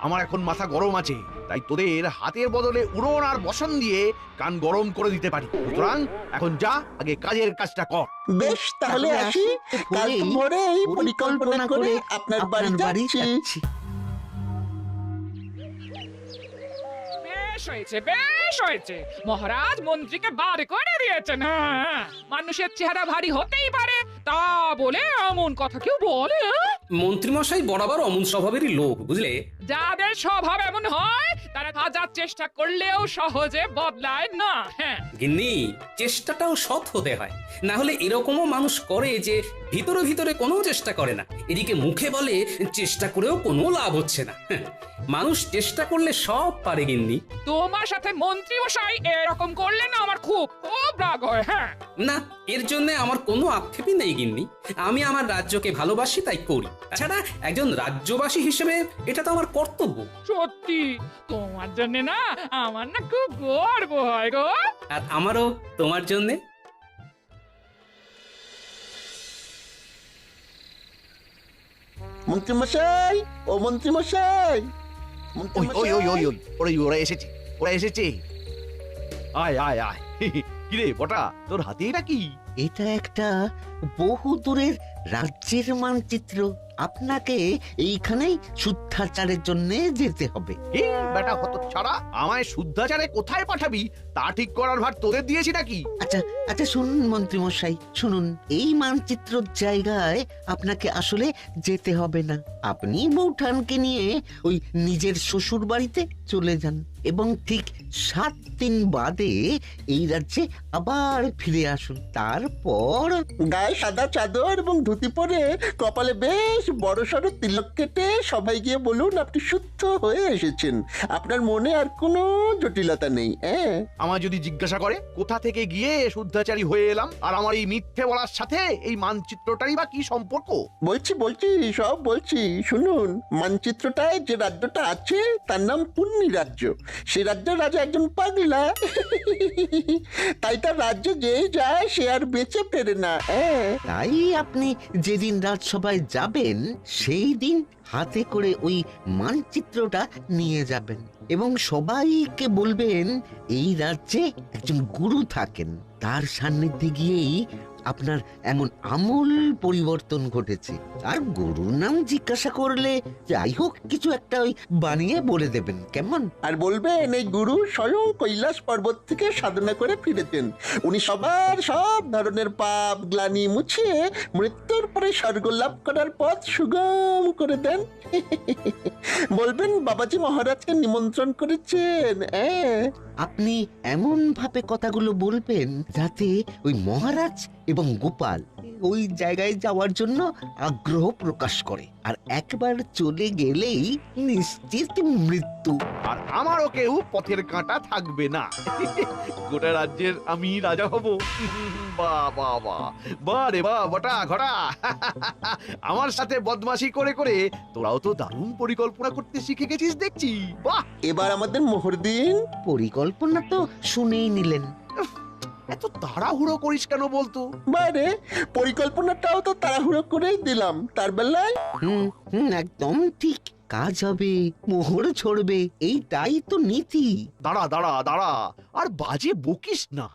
আমার এখন মাথা গরম আছে, তাই তোদের হাতের বদলে উড়ন আর বসন দিয়ে কান গরম করে দিতে পারি। সুতরাং এখন যা, আগে কাজের কাজটা কর। বেশ, তাহলে আসি। কাল ভোরে এই পরিকল্পনা করে আপনার বাড়ি যাচ্ছি। বেশ হয়েছে, মহারাজ মন্ত্রীকে বার করে দিয়েছেন। হ্যাঁ, মানুষের চেহারা ভারী হতেই পারে, তা বলে এমন কথা কেউ বলে? মন্ত্রীমশাই বরাবর অমন স্বভাবেরই লোক, বুঝলে। যাদের স্বভাব এমন হয় তারা হাজার চেষ্টা করলেও সহজে বদলায় না। হ্যাঁ গিন্নি, চেষ্টাটাও সৎ হতে হয়, না হলে এরকমও মানুষ করে যে ভিতরে ভিতরে কোনো চেষ্টা করে না, এদিকে মুখে বলে চেষ্টা করেও কোনো লাভ হচ্ছে না। মানুষ চেষ্টা করলে সব পারে গিন্নি। তোমার সাথে মন্ত্রী মশাই এরকম করলে না আমার খুব খুব রাগ হয়। হ্যাঁ না, এর জন্য আমার কোনো আক্ষেপই নেই গিন্নি। আমি আমার রাজ্যকে ভালোবাসি, তাই করি। তাছাড়া একজন রাজ্যবাসী হিসেবে এটা তো আমার কর্তব্য। সত্যি তোমার জন্য না আমার না খুব গর্ব হয় গো। আর আমারও তোমার জন্যে। মন্ত্রীমশাই, ও মন্ত্রীমশাই, ওই ওই ওই ওই ওই ওরা এসেছে, ওরা এসেছে। আয় আয় আয়। কিরে বটা, তোর হাতে এটা কি? এটা একটা বহু দূরের রাজ্যের মানচিত্র। আপনাকে এইখানেই শুদ্ধাচারের জন্য যেতে হবে। এই বেটা হতচ্ছাড়া, আমায় শুদ্ধাচারে কোথায় পাঠাবি তা ঠিক করার ভার তোদের দিয়েছি নাকি? আচ্ছা আচ্ছা, শুনুন মন্ত্রী মশাই, শুনুন। এই মানচিত্রর জায়গায় আপনাকে আসলে যেতে হবে না। আপনি বৌঠানকে নিয়ে ওই নিজের শ্বশুর বাড়িতে চলে যান এবং ঠিক 7 দিন বাদে এই রাজ্যে আবার ফিরে আসুন। তারপর গায়ে সাদা চাদর এবং ধুতি পরে কপালে বেশ বড় সড়ো তিলক কেটে সবাই গিয়ে বলুন আপনি শুদ্ধ হয়ে এসেছেন। আপনার মনে আর কোনো জটিলতা নেই। আমার যদি জিজ্ঞাসা করে কোথা থেকে গিয়ে শুদ্ধাচারী হয়ে এলাম, আর আমার এই মিথ্যে বলার সাথে এই মানচিত্রটারই বা কি সম্পর্ক? বলছি সব বলছি, শুনুন। মানচিত্রটায় যে রাজ্যটা আছে তার নাম পুণ্যি রাজ্য। সে রাজ্যের রাজা একজন পাগলা, তাই তার রাজ্যে যে যায় সে আর বেঁচে ফেরে না। তাই আপনি যেদিন রাজসভায় যাবেন সেই দিন হাতে করে ওই মানচিত্রটা নিয়ে যাবেন এবং সবাইকে বলবেন এই রাজ্যে একজন গুরু থাকেন, তার সান্নিধ্যে গিয়েই আপনার এমন আমূল পরিবর্তন ঘটেছে। আর গুরুর নাম জিজ্ঞাসা করলে যাই হোক কিছু একটা ওই বানিয়ে বলে দেবেন, কেমন? আর বলবেন এই গুরু স্বয়ং কৈলাস পর্বত থেকে সাধনা করে ফিরেছেন। উনি সবার সব ধরনের পাপ গ্লানি মুছিয়ে মৃত্যুর পরে স্বর্গ লাভ করার পথ সুগম করে দেন। বলবেন বাবাজি মহারাজকে নিমন্ত্রণ করেছেন। আপনি এমন ভাবে কথাগুলো বলবেন যাতে ওই মহারাজ এবং গোপাল ওই জায়গায় যাওয়ার জন্য আগ্রহ প্রকাশ করে, আর একবার চলে গেলেই নিশ্চিত মৃত্যু। আর আমারও কেউ পথের কাঁটা থাকবে না। গোটা রাজ্যের আমি রাজা হব। বাহ বাহ বাহ, বাহ রে বাহ বটা ঘটা। আমার সাথে বদমাশি করে করে তোরাও তো দারুণ পরিকল্পনা করতে শিখে গেছিস দেখছি। বাহ, এবার আমাদের মোহর দিন। পরিকল্পনা তো শুনেই নিলেন। এত তাড়াহুড়ো করিস কেন বলতো? বাইরে পরিকল্পনাটাও তো তাড়াহুড়ো করেই দিলাম। তার বেলায় একদম ঠিক। কাজ হবে, মোহর ছড়বে, এইটাই তো নীতি। দাঁড়া দাঁড়া দাঁড়া, আর বাজে বকিস না।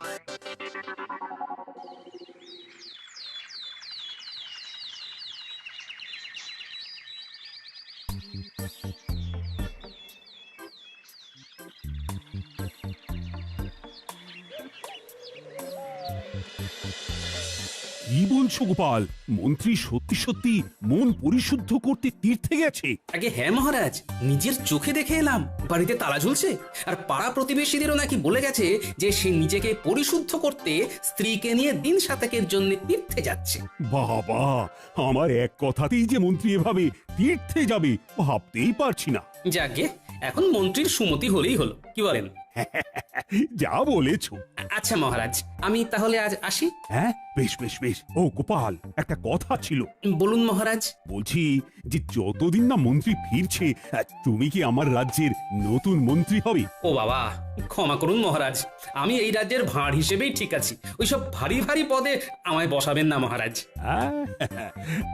কি বলছো গোপাল? মন্ত্রী সত্যি সত্যি মন পরিশুদ্ধ করতে তীর্থে গেছে? আগে হ্যাঁ মহারাজ, নিজের চোখে দেখে এলাম। বাড়িতে তালা ঝুলছে, আর পাড়া প্রতিবেশীদেরও নাকি বলে গেছে যে সে নিজেকে পরিশুদ্ধ করতে স্ত্রীকে নিয়ে দিন সাতেকের জন্য তীর্থে যাচ্ছে। বাবা, আমার এক কথাতেই যে মন্ত্রী এভাবে তীর্থে যাবে ভাবতেই পারছি না। যাকে এখন মন্ত্রীর সুমতি হলেই হলো, কি বলেন? যা বলেছো। আচ্ছা মহারাজ, আমি তাহলে আজ আসি। হ্যাঁ, বেশ বেশ বেশ। ও গোপাল, একটা কথা ছিল। বলুন মহারাজ। বলছি যে যতদিন না মন্ত্রী ফিরছে, তুমি কি আমার রাজ্যের নতুন মন্ত্রী হবে? ও বাবা, ক্ষমা করুন মহারাজ, আমি এই রাজ্যের ভাঁড় হিসেবেই ঠিক আছি। ওইসব ভারী ভারী পদে আমায় বসাবেন না মহারাজ। হ্যাঁ,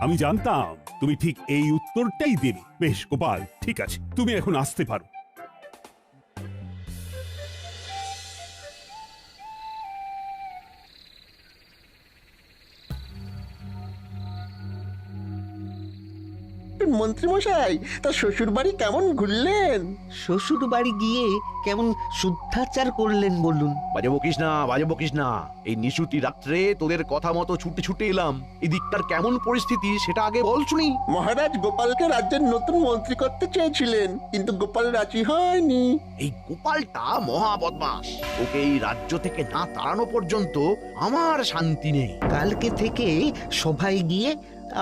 আমি জানতাম তুমি ঠিক এই উত্তরটাই দেবে। বেশ গোপাল, ঠিক আছে, তুমি এখন আসতে পারো। মন্ত্রী মশাই, তা শ্বশুর বাড়ি কেমন ঘুরলেন? শ্বশুর বাড়ি গিয়ে কেমন শুদ্ধাচার করলেন বলুন? বাজে বকিস না, বাজে বকিস না। এই নিশুতি রাত্রে তোদের কথা মতো ছুটে ছুটে এলাম। এদিকটার কেমন পরিস্থিতি সেটা আগে বল শুনি। মহারাজ গোপালকে রাজ্যের নতুন মন্ত্রী করতে চেয়েছিলেন, কিন্তু গোপাল রাজি হয়নি। এই গোপালটা মহা বদমাস। ওকে এই রাজ্য থেকে না তাড়ানো পর্যন্ত আমার শান্তি নেই। কালকে থেকে সবাই গিয়ে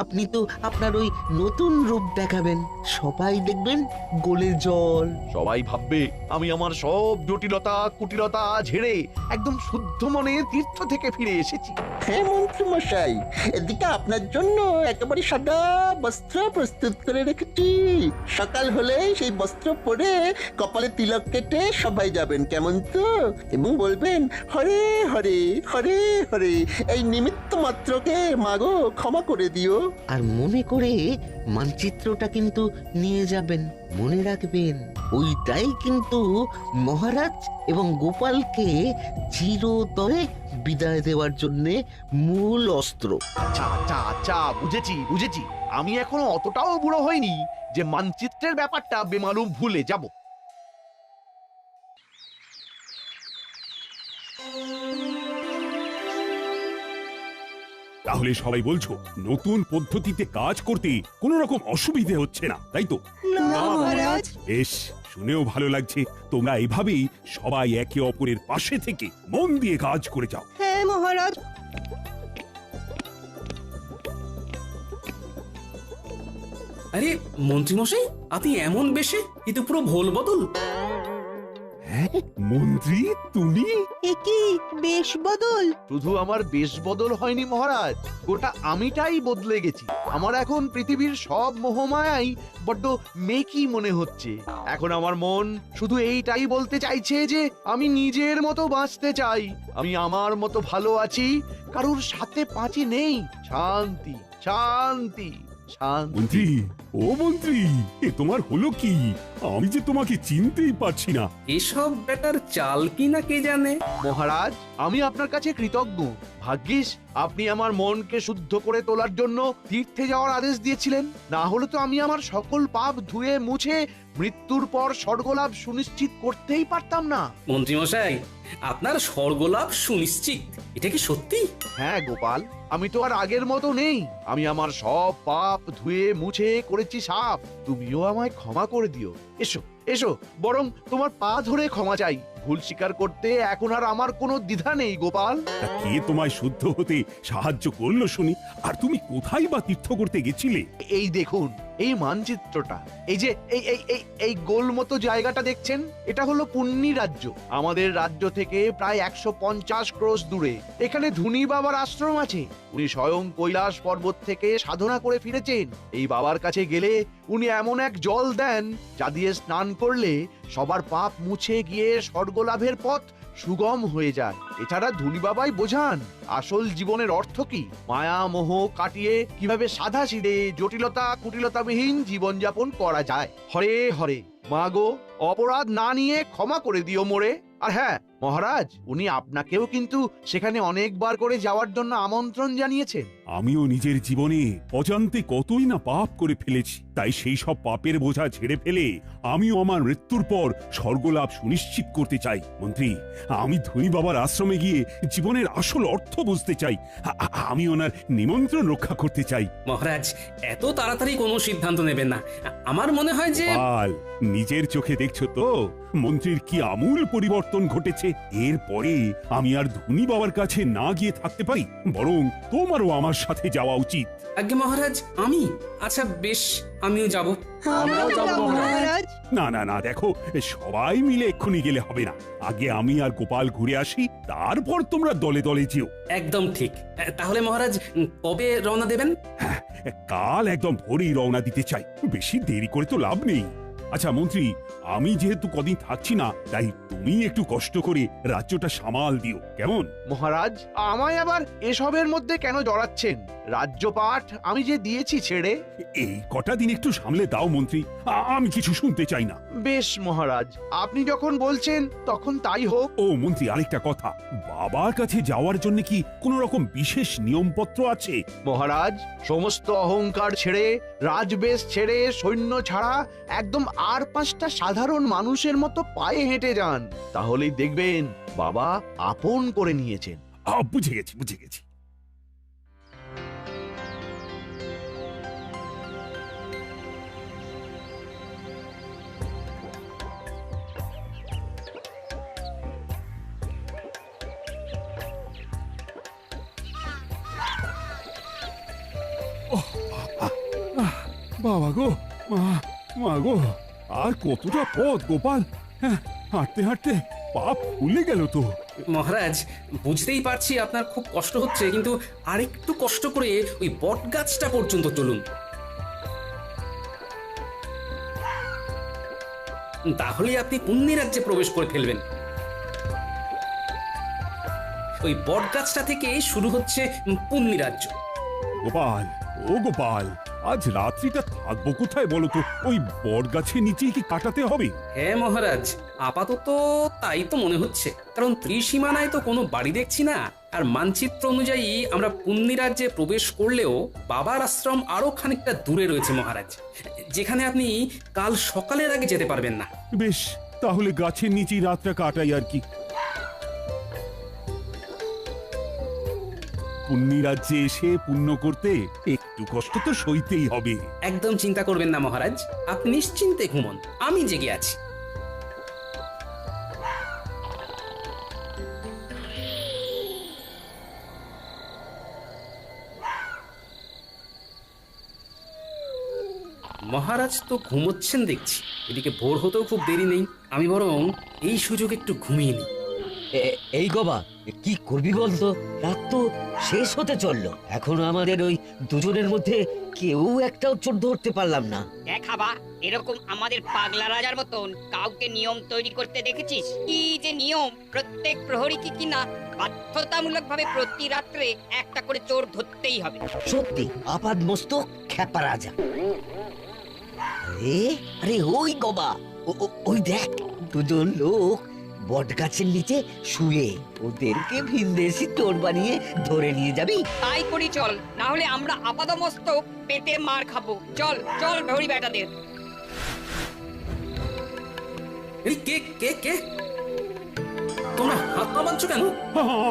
আপনি তো আপনার ওই নতুন রূপ দেখাবেন, সবাই দেখবেন গোলে জল। সবাই ভাববে আমি আমার সব জটিলতা কুটিলতা ঝেড়ে একদম শুদ্ধ মনে তীর্থ থেকে ফিরে এসেছি। হ্যাঁ মন্ত্রী মশাই, এদিকে আপনার জন্য একেবারে সাদা বস্ত্র প্রস্তুত করে রেখেছি। সকাল হলেই সেই বস্ত্র পরে কপালে তিলক কেটে সবাই যাবেন, কেমন তো? এবং বলবেন হরে হরে হরে হরে, এই নিমিত্ত মাত্রকে মাগো ক্ষমা করে দিও। আর মনে করে মানচিত্রটা কিন্তু নিয়ে যাবেন। মনে রাখবেন, ওইটাই কিন্তু মহারাজ এবং গোপালকে চিরতরে বিদায় দেওয়ার জন্য মূল অস্ত্র। আচ্ছা আচ্ছা আচ্ছা, বুঝেছি বুঝেছি। আমি এখনো অতটাও বুড়ো হইনি যে মানচিত্রের ব্যাপারটা বেমালুম ভুলে যাব। তাহলে সবাই বলছো নতুন পদ্ধতিতে কাজ করতে কোনো রকম অসুবিধে হচ্ছে না, তাই তো? বেশ, শুনেও ভালো লাগছে। তোমরা এভাবেই সবাই একে অপরের পাশে থেকে মন দিয়ে কাজ করে যাও। হ্যাঁ মহারাজ। আরে মন্ত্রীমশাই, আপনি এমন বেশে? এ তো পুরো ভোল বদল। হ্যাঁ, মন্ত্রী তুমি? এ কি বেশ বদল! শুধু আমার বেশ বদল হয়নি মহারাজ, গোটা আমিটাই বদলে গেছি। আমার এখন পৃথিবীর সব মোহমায়াই বড্ড মেকি মনে হচ্ছে। এখন আমার মন শুধু এইটাই বলতে চাইছে যে আমি নিজের মতো বাঁচতে চাই। আমি আমার মতো ভালো আছি, কারোর সাথে পাঁচি নেই। শান্তি শান্তি শান্তি। মন্ত্রী, ও মন্ত্রী, এ তোমার হলো কি? আমি যে তোমাকে চিনতেই পারছি না। এসব বেটার চাল কি না কে জানে। মহারাজ, আমি আপনার কাছে কৃতজ্ঞ। ভাগ্যিস আপনি আমার মনকে শুদ্ধ করে তোলার জন্য তীর্থে যাওয়ার আদেশ দিয়েছিলেন। না হলে তো আমি আমার সকল পাপ ধুয়ে মুছে মৃত্যুর পর স্বর্গলাভ সুনিশ্চিত করতেই পারতাম না। মন্ত্রীমশাই, আপনার স্বর্গলাভ সুনিশ্চিত, এটা কি সত্যি? হ্যাঁ গোপাল, আমি তো আর আগের মতো নেই। আমি আমার সব পাপ ধুয়ে মুছে করেছি সাফ। তুমিও আমায় ক্ষমা করে দিও। এসো এসো, বরং তোমার পা ধরে ক্ষমা চাই। ভুল স্বীকার করতে এখন আর আমার কোনো দ্বিধা নেই গোপাল। তা কে তোমায় শুদ্ধ হতে সাহায্য করলো শুনি? আর তুমি কোথায় বা তীর্থ করতে গেছিলে? এই দেখুন এই মানচিত্রটা, এই যে এই এই এই এই গোল মতো জায়গাটা দেখছেন, এটা হলো পুণ্যি রাজ্য। আমাদের রাজ্য থেকে প্রায় 150 ক্রোশ দূরে এখানে ধুনি বাবার আশ্রম আছে। উনি স্বয়ং কৈলাস পর্বত থেকে সাধনা করে ফিরেছেন। এই বাবার কাছে গেলে উনি এমন এক জল দেন যা দিয়ে স্নান করলে সবার পাপ মুছে গিয়ে স্বর্গলাভের পথ সুগম হয়ে যায়। এছাড়া ধুনি বাবাই বোঝান আসল জীবনের অর্থ কি, মায়া মোহ কাটিয়ে কিভাবে সাদা সিধে জটিলতা কুটিলতাবিহীন জীবনযাপন করা যায়। হরে হরে, মাগো অপরাধ না নিয়ে ক্ষমা করে দিও মোরে। আর হ্যাঁ মহারাজ, উনি আপনাকেও কিন্তু সেখানে অনেকবার করে যাওয়ার জন্য আমন্ত্রণ জানিয়েছেন। আমিও নিজের জীবনে অজান্তে কতই না পাপ করে ফেলেছি। তাই সেই সব পাপের বোঝা ছেড়ে ফেলে আমিও আমার মৃত্যুর পর স্বর্গলাভ সুনিশ্চিত করতে চাই। মন্ত্রী, আমি ধনী বাবার আশ্রমে গিয়ে জীবনের আসল অর্থ বুঝতে চাই। আমি ওনার নিমন্ত্রণ রক্ষা করতে চাই। মহারাজ, এত তাড়াতাড়ি কোনো সিদ্ধান্ত নেবেন না। আমার মনে হয় যে পাল, নিজের চোখে দেখছো তো মন্ত্রীর কি আমূল পরিবর্তন ঘটেছে। এরপরে আমি আর ধনী বাবার কাছে না গিয়ে থাকতে পারি, বরং তোমারও আমার সাথে যাওয়া উচিত। আজ্ঞে মহারাজ, আমি? আচ্ছা বেশ, আমিও যাব। আমরাও যাব মহারাজ। না না না, দেখো সবাই মিলে এক্ষুনি গেলে হবে না। আগে আমি আর গোপাল ঘুরে আসি, তারপর তোমরা দলে দলে যেও। একদম ঠিক। তাহলে মহারাজ কবে রওনা দেবেন? কাল একদম ভোরেই রওনা দিতে চাই, বেশি দেরি করে তো লাভ নেই। আচ্ছা মন্ত্রী, আমি যেহেতু কদিন থাকছি না, তাই তুমি একটু কষ্ট করে রাজ্যটা সামাল দিও, কেমন? মহারাজ, আমায় আবার এসবের মধ্যে কেন জড়াচ্ছেন? রাজ্যপাঠ আমি যে দিয়েছি ছেড়ে। এই কটা দিন একটু সামলে দাও মন্ত্রী, আমি কিছু শুনতে চাই না। বেশ মহারাজ, আপনি যখন বলছেন তখন তাই হোক। ও মন্ত্রী, আরেকটা কথা, বাবার কাছে যাওয়ার জন্য কি কোনো রকম বিশেষ নিয়মপত্র আছে? মহারাজ, সমস্ত অহংকার ছেড়ে, রাজবেশ ছেড়ে, সৈন্য ছাড়া একদম আর 5টা সাধারণ মানুষের মতো পায়ে হেঁটে যান, তাহলেই দেখবেন বাবা আপন করে নিয়েছেন। বুঝে গেছি বুঝে গেছি। বাবা গো, মা গো, আর কতটা পথ গোপাল, হ্যাঁ, হাঁটতে হাঁটতে পা ফুলে গেল তো। মহারাজ, বুঝতেই পারছি আপনার খুব কষ্ট হচ্ছে, কিন্তু আরেকটু কষ্ট করে ওই বট গাছটা পর্যন্ত চলুন, তাহলে আপনি পুণ্যি রাজ্যে প্রবেশ করে ফেলবেন। ওই বট গাছটা থেকে শুরু হচ্ছে পুণ্যি রাজ্য। গোপাল, ও গোপাল, আজ রাত্রিটা থাকবো কোথায় বলো তো? ওই বট গাছের নিচেই কি কাটাতে হবে? হ্যাঁ মহারাজ, আপাতত তাই তো মনে হচ্ছে, কারণ ত্রিসীমানায় তো কোনো বাড়ি দেখছি না, আর মানচিত্র অনুযায়ী আমরা পুণ্যি রাজ্যে প্রবেশ করলেও বাবার আশ্রম আরো খানিকটা দূরে রয়েছে মহারাজ, যেখানে আপনি কাল সকালের আগে যেতে পারবেন না। বেশ, তাহলে গাছের নিচেই রাতটা কাটাই আর কি। পুণ্যি রাজ্যে এসে পুণ্য করতে একটু কষ্ট তো সইতেই হবে। একদম চিন্তা করবেন না মহারাজ, আপনি নিশ্চিন্তে ঘুমন, আমি জেগে আছি। মহারাজ তো ঘুমোচ্ছেন দেখছি, এদিকে ভোর হতেও খুব দেরি নেই, আমি বরং এই সুযোগ একটু ঘুমিয়ে নিই। এই গবা, কি করবি বলতো? রাত তো শেষ হতে চললো, এখনো আমাদের ওই দুজনের মধ্যে কেউ একটাও চোর ধরতে পারলাম না। দেখাবা, এরকম আমাদের পাগলা রাজার মতন কাউকে নিয়ম তৈরি করতে দেখেছিস? কি যে নিয়ম, প্রত্যেক প্রহরীকে কিনা বাধ্যতামূলক ভাবে প্রতি রাত্রে একটা করে চোর ধরতেই হবে। সত্যি আপাদ মস্তক খ্যাপা রাজা। আরে আরে ওই গবা, ওই দেখ, দুজন লোক বট গাছের নিচে শুয়ে, ওদেরকে ভিনদেশি চোর বানিয়ে ধরে নিয়ে যাবি? তাই করি চল, না হলে আমরা আপাদমস্তক পেটে মার খাবো। চল চল ভৌরি বেটাদের। এই কে কে কে তোমরা হাত পা বাঁধছো কেন?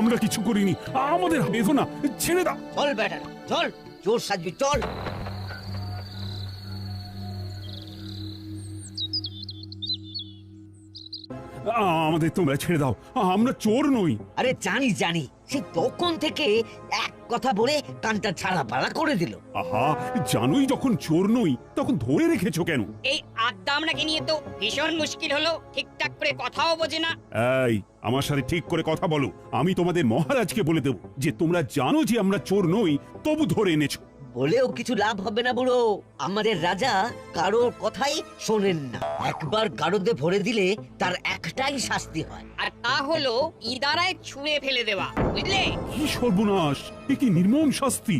আমরা কিছু করিনি, আমাদের বেঁধো না, ছেড়ে দাও। চল বেটা, চল, চোর সাজবি, চল। আমাদের তোমরা ছেড়ে দাও, আমরা চোর নই। আরে জানি জানি, সে তখন থেকে এক কথা বলে কানটা ছাড়া পালা করে দিল। আহা, জানোই যখন চোর নই তখন ধরে রেখেছো কেন? এই আড্ডা আমরাকে নিয়ে তো ভীষণ মুশকিল হলো, ঠিকঠাক করে কথাও বোঝে না। এই, আমার সাথে ঠিক করে কথা বলো, আমি তোমাদের মহারাজকে বলে দেব যে তোমরা জানো যে আমরা চোর নই, তবু ধরে এনেছো। বলেও কিছু লাভ হবে না বুড়ো, আমাদের রাজা কারোর কথাই শোনেন না। একবার গারদে ভরে দিলে তার একটাই শাস্তি হয়, আর তা হলো ইদারায় ছুঁড়ে ফেলে দেওয়া, বুঝলে? কি সর্বনাশ, এ কি নির্মম শাস্তি!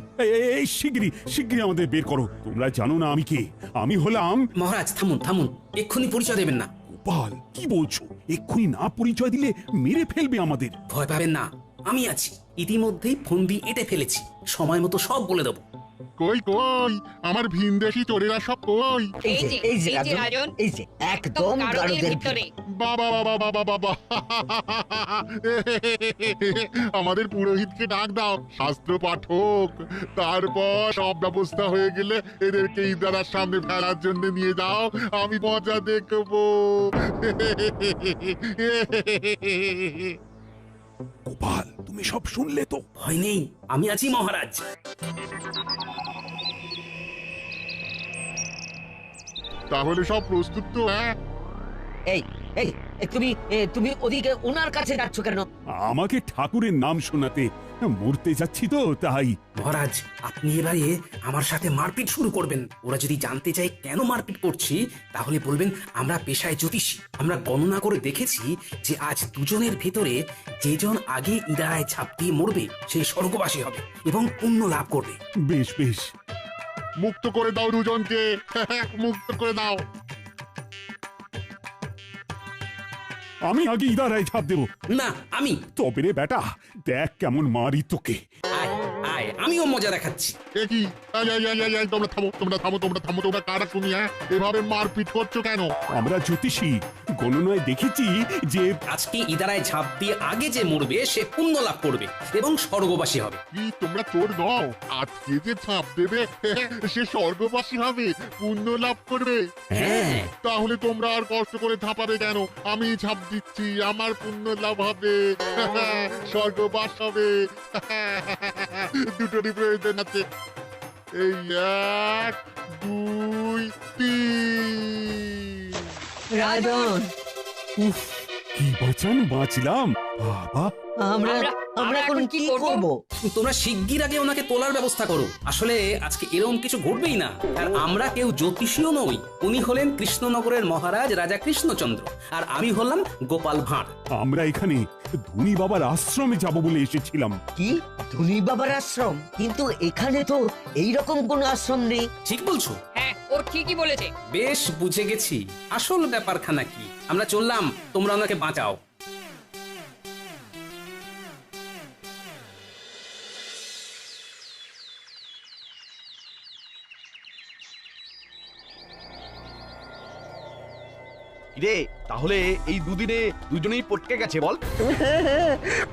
এই শিগগিরই শিগগিরই আমাদের বের করো। তোমরা জানো না আমি কে? আমি হলাম... মহারাজ থামুন থামুন, এক্ষুনি পরিচয় দেবেন না। গোপাল, কি বলছো? এক্ষুনি না পরিচয় দিলে মেরে ফেলবে আমাদের। ভয় পাবেন না, আমি আছি, ইতিমধ্যেই ফন্দি এঁটে ফেলেছি, সময় মতো সব বলে দেবো। কই কই আমার ভিনদেশি চোরেরা সব কই? এই যে রাজন, এই যে একদম গারদের ভিতরে। বাবা বাবা বাবা বাবা আমাদের পুরোহিতকে ডাক দাও, শাস্ত্র পাঠক, তারপর সব ব্যবস্থা হয়ে গেলে এদেরকে ইদারার সামনে ফেলার জন্য নিয়ে যাও, আমি মজা দেখবো। গোপাল, তুমি সব শুনলে তো? ভয় নেই, আমি আছি মহারাজ। তাহলে সব প্রস্তুত তো? হ্যাঁ, এই এই এই, তুমি তুমি ওদিকে ওনার কাছে যাচ্ছ কেন? আমাকে ঠাকুরের নাম শোনাতে মরতে যাচ্ছি তো তাই। মহারাজ, আপনি এবারে আমার সাথে মারপিট শুরু করবেন। ওরা যদি জানতে চায় কেন মারপিট করছি, তাহলে বলবেন আমরা পেশায় জ্যোতিষী। আমরা গণনা করে দেখেছি যে আজ দুজনের ভেতরে যেজন আগে ইদারায় ছাপ দিয়ে মরবে সেই স্বর্গবাসী হবে এবং পুণ্য লাভ করবে। বেশ বেশ, মুক্ত করে দাও দুজনকে, মুক্ত করে দাও। আমি আগে ইদারায় ঝাঁপ দেবো। না, আমি। তবে রে বেটা, দেখ কেমন মারি তোকে। আয় আয়, আমিও মজা দেখাচ্ছি। এ কি? এই, এই, এই, এই, এই, তোমরা থামো, তোমরা থামো, তোমরা থামো, তোমরা কারা শুনি? হ্যাঁ, এভাবে মারপিট করছো কেন? আমরা জ্যোতিষী, গণনায় দেখেছি যে আজকে ইদারায় ঝাঁপ দিয়ে আগে যে মরবে সে পুণ্য লাভ করবে এবং স্বর্গবাসী হবে। কি তোমরা চোর নও? আজকে যে ছাপ দেবে সে স্বর্গবাসী হবে, পুণ্য লাভ করবে। হ্যাঁ। তাহলে তোমরা আর কষ্ট করে ঝাঁপাবে কেন? আমি ছাপ দিচ্ছি, আমার পুণ্য লাভ হবে, স্বর্গবাস হবে। দুটোরই প্রয়োজন আছে। এই 1, 2, 3। রাজন, উফ, কি বাঁচান বাঁচলাম বাবা। আমরা আমরা এখন কি করব? তোমরা শিগগির আগে ওনাকে তোলার ব্যবস্থা করো। আসলে আজকে এরকম কিছু ঘটবেই না। আর আমরা কেউ জ্যোতিষীও নই। উনি হলেন কৃষ্ণনগরের মহারাজ রাজা কৃষ্ণচন্দ্র, আর আমি হলাম গোপাল ভাঁড়। আমরা এখানে ধনী বাবার আশ্রমে যাব বলে এসেছিলাম। কি ধনী বাবার আশ্রম? কিন্তু এখানে তো এইরকম কোন আশ্রম নেই। ঠিক বলছো? হ্যাঁ, ও ঠিকই বলেছে। বেশ, বুঝে গেছি আসল ব্যাপারখানা কি। আমরা চললাম, তোমরা ওনাকে বাঁচাও। রে, তাহলে এই দুদিনে দুজনেই পটকে গেছে বল?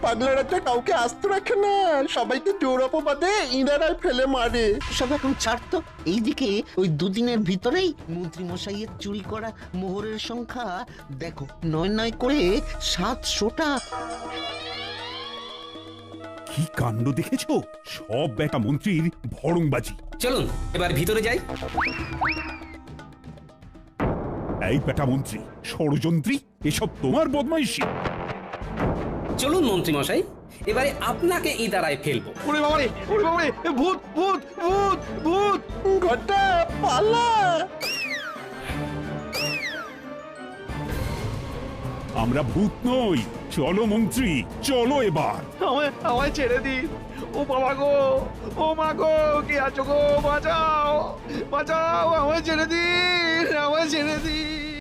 পাগলা রাজা কাউকে আস্ত রাখে না, সবাইকে জোর অপবাদে ইনারায় ফেলে মারে। সব এখন ছাড়তো। এইদিকে ওই দুদিনের ভিতরেই মন্ত্রী মশাইয়ের চুরি করা মোহরের সংখ্যা দেখো, 9 করে 700টা। কি কাণ্ড দেখেছো? সব বেটা মন্ত্রীর ভড়ংবাজি। চলুন এবার ভিতরে যাই। এই বেটা মন্ত্রী, ষড়যন্ত্রী, এসব তোমার বদমাইশি। চলুন মন্ত্রী মশাই, এবারে আপনাকে ইদারায় ফেলবো। ওরে বাবারে, ওরে বাবারে, ভূত ভূত ভূত ভূত! ঘটা পালা। আমরা ভূত নই। চলো মন্ত্রী, চলো এবার। আমায় ছেড়ে দিন। ও বাবা গো, ও মা গো, কে আছো গো? বাঁচাও, বাঁচাও, আমায় ছেড়ে দিন, আমায় ছেড়ে দিন।